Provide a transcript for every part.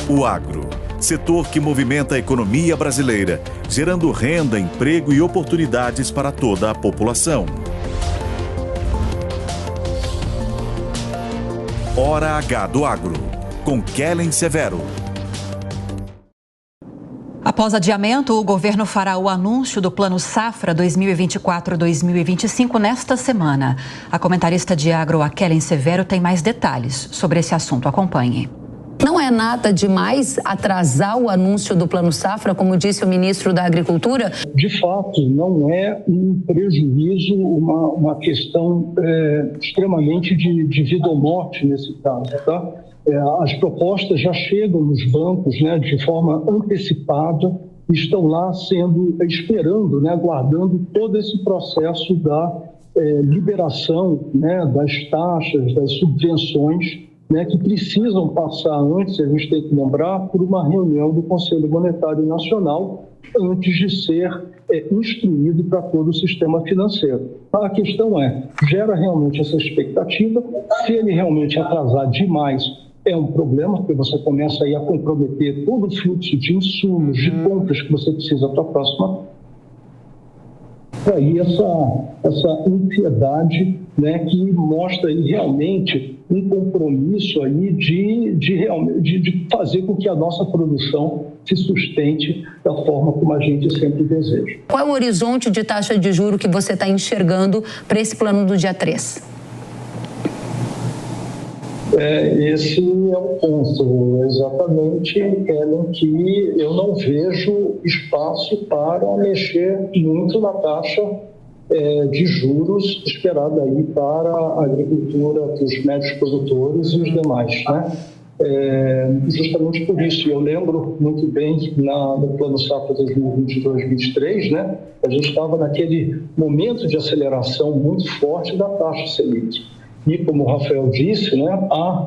O agro, setor que movimenta a economia brasileira, gerando renda, emprego e oportunidades para toda a população. Hora H do Agro, com Kellen Severo. Após adiamento, o governo fará o anúncio do Plano Safra 2024-2025 nesta semana. A comentarista de agro, a Kellen Severo, tem mais detalhes sobre esse assunto. Acompanhe. Não é nada demais atrasar o anúncio do Plano Safra, como disse o ministro da Agricultura? De fato, não é um prejuízo, uma questão extremamente de vida ou morte nesse caso, tá? As propostas já chegam nos bancos, né, de forma antecipada, estão lá esperando, né, aguardando todo esse processo da liberação, né, das taxas, das subvenções, né, que precisam passar antes, a gente tem que lembrar, por uma reunião do Conselho Monetário Nacional, antes de ser instruído para todo o sistema financeiro. A questão gera realmente essa expectativa, se ele realmente atrasar demais, é um problema, porque você começa aí a comprometer todo o fluxo de insumos, de compras que você precisa para a próxima. Aí essa ansiedade, né, que mostra aí realmente um compromisso aí de fazer com que a nossa produção se sustente da forma como a gente sempre deseja. Qual é o horizonte de taxa de juros que você está enxergando para esse plano do dia 3? Esse é o ponto, exatamente, Kellen, que eu não vejo espaço para mexer muito na taxa de juros esperada aí para a agricultura, dos médios produtores e os demais, né? Justamente por isso, eu lembro muito bem no Plano Safra 2022-2023, né? A gente estava naquele momento de aceleração muito forte da taxa Selic. E, como o Rafael disse, né,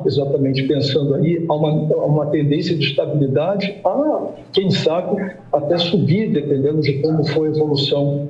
exatamente pensando aí, há uma tendência de estabilidade, quem sabe, até subir, dependendo de como foi a evolução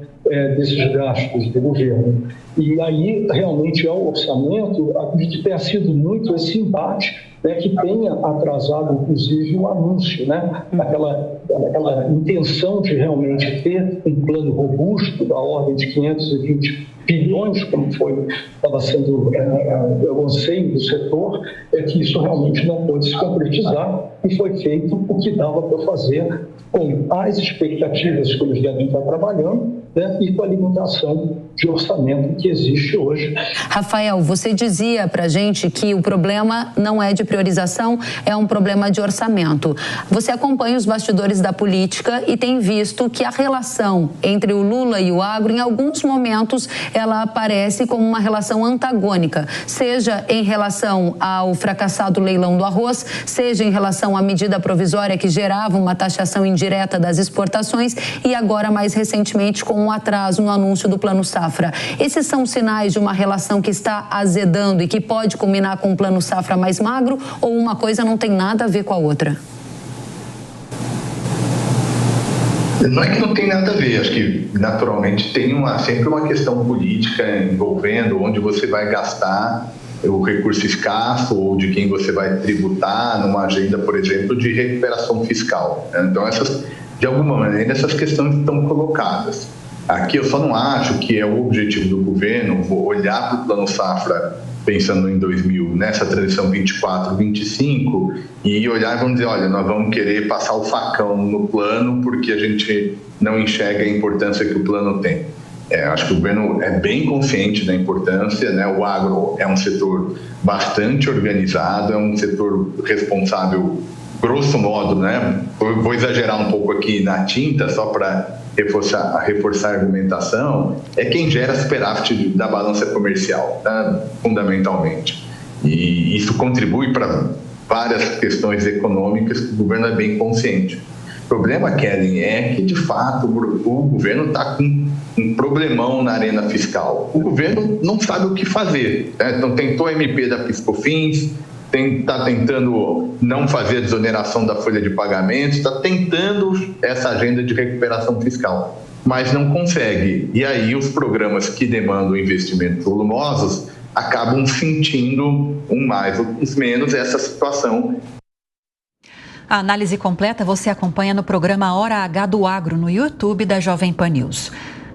desses gastos do governo. E aí, realmente, ao orçamento, acredito que tenha sido muito esse embate, né, que tenha atrasado, inclusive, o anúncio, né, aquela intenção de realmente ter um plano robusto da ordem de 520 bilhões, como estava sendo o anseio do setor, que isso realmente não pôde se concretizar e foi feito o que dava para fazer com as expectativas que eles devem estar trabalhando, né, e com a limitação de orçamento que existe hoje. Rafael, você dizia para a gente que o problema não é de priorização, é um problema de orçamento. Você acompanha os bastidores da política e tem visto que a relação entre o Lula e o agro, em alguns momentos, ela aparece como uma relação antagônica, seja em relação ao fracassado leilão do arroz, seja em relação à medida provisória que gerava uma taxação indireta das exportações e agora, mais recentemente, com um atraso no anúncio do Plano Safra. Esses são sinais de uma relação que está azedando e que pode culminar com um Plano Safra mais magro, ou uma coisa não tem nada a ver com a outra? Não é que não tem nada a ver, acho que naturalmente tem sempre uma questão política envolvendo onde você vai gastar o recurso escasso ou de quem você vai tributar numa agenda, por exemplo, de recuperação fiscal. Então, de alguma maneira, essas questões estão colocadas. Aqui eu só não acho que é o objetivo do governo olhar para o Plano Safra pensando em 2000, nessa transição 24-25, e olhar e vamos dizer, olha, nós vamos querer passar o facão no plano porque a gente não enxerga a importância que o plano tem. Acho que o governo é bem consciente da importância, né? O agro é um setor bastante organizado, é um setor responsável, grosso modo, né? Vou exagerar um pouco aqui na tinta, só para reforçar a argumentação, é quem gera superávit da balança comercial, né? Fundamentalmente. E isso contribui para várias questões econômicas que o governo é bem consciente. O problema, Kellen, é que, de fato, o governo está com um problemão na arena fiscal. O governo não sabe o que fazer, né? Então, tentou a MP da PIS/COFINS, está tentando não fazer a desoneração da folha de pagamento, está tentando essa agenda de recuperação fiscal, mas não consegue. E aí os programas que demandam investimentos volumosos acabam sentindo um mais ou menos essa situação. A análise completa você acompanha no programa Hora H do Agro no YouTube da Jovem Pan News.